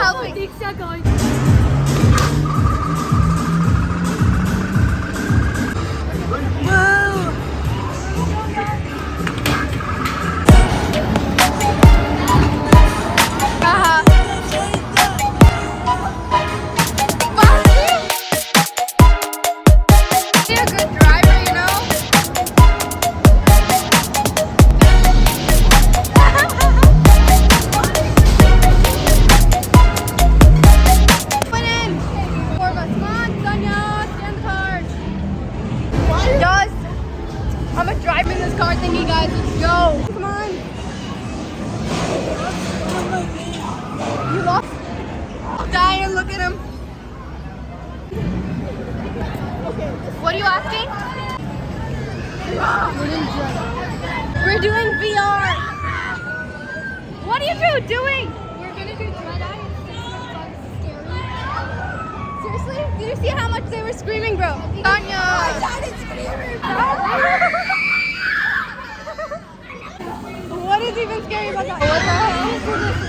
helping. Diksha going. I'm gonna drive in this car thingy, guys. Let's go. Come on. You lost? Diane, look at him. What are you asking? We're doing VR. What are you doing? We're gonna do Dread Eye and see if it's scary. Seriously? Did you see how much they were screaming, bro? Tanya! I started screaming, bro! What is even scary about that? What the hell?